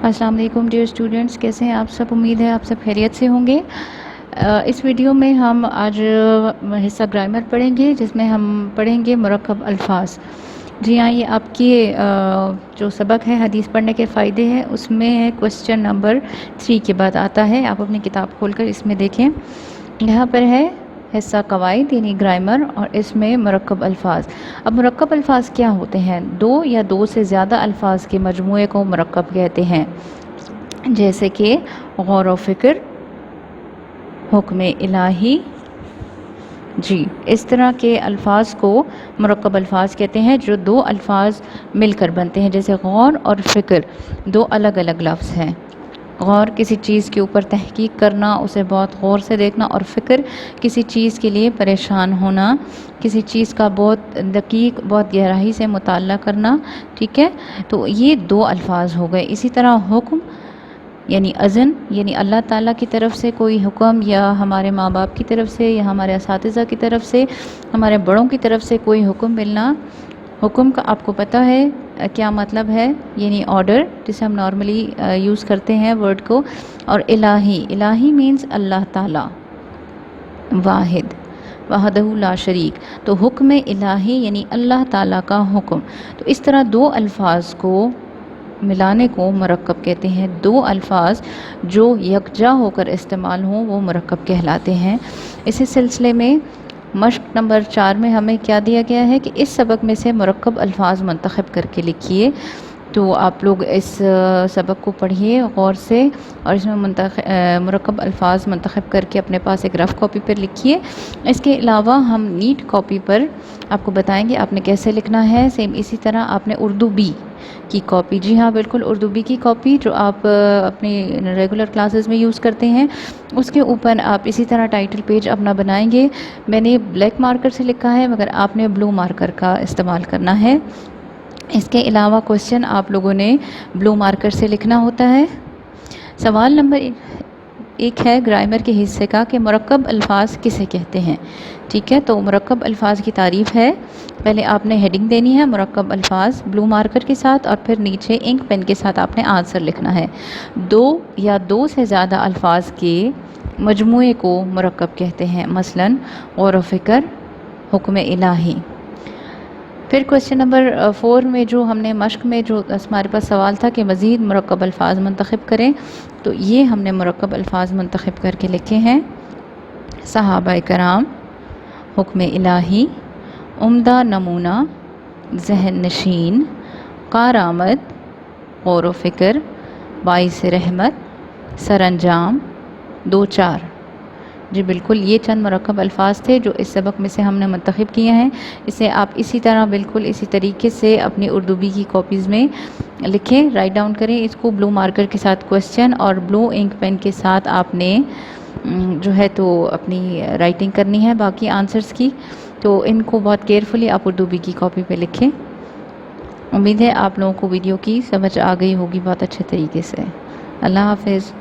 अस्सलाम वालेकुम dear students, कैसे हैं आप सब। उम्मीद है आप सब खैरियत से होंगे। इस वीडियो में हम आज हिस्सा ग्रामर पढ़ेंगे, जिसमें हम पढ़ेंगे मुरक्कब अल्फाज। जी हाँ, ये आपकी जो सबक है हदीस पढ़ने के फ़ायदे हैं, उसमें क्वेश्चन नंबर 3 के बाद आता है। आप अपनी किताब खोलकर इसमें देखें। यहाँ पर है हिस्सा कवायद यानी ग्रामर, और इसमें मुरक्कब अल्फाज। अब मुरक्कब अल्फाज क्या होते हैं? दो या दो से ज़्यादा अल्फाज के मजमूए को मुरक्कब कहते हैं, जैसे कि गौर व फ़िक्र, हुक्म इलाही। जी, इस तरह के अल्फाज को मुरक्कब अल्फाज कहते हैं, जो दो अल्फाज मिलकर बनते हैं। जैसे गौर और फ़िक्र दो अलग अलग लफ्ज़ हैं। गौर किसी चीज़ के ऊपर तहकीक करना, उसे बहुत गौर से देखना, और फ़िक्र किसी चीज़ के लिए परेशान होना, किसी चीज़ का बहुत दकीक, बहुत गहराई से मुताला करना। ठीक है, तो ये दो अल्फाज हो गए। इसी तरह हुक्म यानी अज़न, यानी अल्लाह ताला की तरफ से कोई हुक्म, या हमारे माँ बाप की तरफ से, या हमारे असातिज़ा की तरफ से, हमारे बड़ों की तरफ से कोई हुक्म मिलना। हुक्म का आपको पता है क्या मतलब है, यानी ऑर्डर, जिसे हम नॉर्मली यूज़ करते हैं वर्ड को। और इलाही, इलाही मीन्स अल्लाह ताला, वाहिद, वहदहु ला शरीक। तो हुक्म इलाही यानी अल्लाह ताला का हुक्म। तो इस तरह दो अल्फाज को मिलाने को मुरक्कब कहते हैं। दो अल्फाज जो यकजा होकर इस्तेमाल हों वो मुरक्कब कहलाते हैं। इसी सिलसिले में मश्क नंबर 4 में हमें क्या दिया गया है कि इस सबक में से मुरक्कब अल्फाज मुंतखब करके लिखिए। तो आप लोग इस सबक को पढ़िए गौर से, और इसमें मुरक्कब अल्फाज मुंतखब करके अपने पास एक रफ़ कॉपी पर लिखिए। इसके अलावा हम नीट कॉपी पर आपको बताएंगे आपने कैसे लिखना है। सेम इसी तरह आपने उर्दू बी की कॉपी, जी हाँ बिल्कुल, उर्दू बी की कॉपी जो आप अपनी रेगुलर क्लासेस में यूज़ करते हैं, उसके ऊपर आप इसी तरह टाइटल पेज अपना बनाएंगे। मैंने ब्लैक मार्कर से लिखा है, मगर आपने ब्लू मार्कर का इस्तेमाल करना है। इसके अलावा क्वेश्चन आप लोगों ने ब्लू मार्कर से लिखना होता है। सवाल नंबर 1 है ग्रामर के हिस्से का कि मुरक्कब अल्फाज किसे कहते हैं। ठीक है, तो मुरक्कब अल्फाज की तारीफ़ है। पहले आपने हेडिंग देनी है मुरक्कब अल्फाज ब्लू मार्कर के साथ, और फिर नीचे इंक पेन के साथ आपने आंसर लिखना है। दो या दो से ज़्यादा अल्फाज के मजमूए को मुरक्कब कहते हैं, मसलन गौर व फ़िक्र, हुक्म इलाही। फिर क्वेश्चन नंबर 4 में जो हमने मश्क में जो हमारे पास सवाल था कि मज़ीद मुरक्कब अल्फाज मुंतखब करें, तो ये हमने मुरक्कब अल्फाज मुंतखब करके लिखे हैं। सहाबा कराम, हुक्म इलाही, उम्दा नमूना, जहन नशीन, कारआमद, गौर व फ़िक्र, बाइस रहमत, सरअंजाम, दो चार। जी बिल्कुल, ये चंद मुरक्कब अल्फाज थे जो इस सबक में से हमने मुंतखब किए हैं। इसे आप इसी तरह बिल्कुल इसी तरीके से अपनी उर्दू बी की कॉपीज़ में लिखें, राइट डाउन करें इसको ब्लू मार्कर के साथ क्वेश्चन, और ब्लू इंक पेन के साथ आपने जो है तो अपनी राइटिंग करनी है बाकी आंसर्स की। तो इनको बहुत केयरफुली आप उर्दू बी की कॉपी पे लिखें। उम्मीद है आप लोगों को वीडियो की समझ आ गई होगी बहुत अच्छे तरीके से। अल्लाह हाफ़िज़।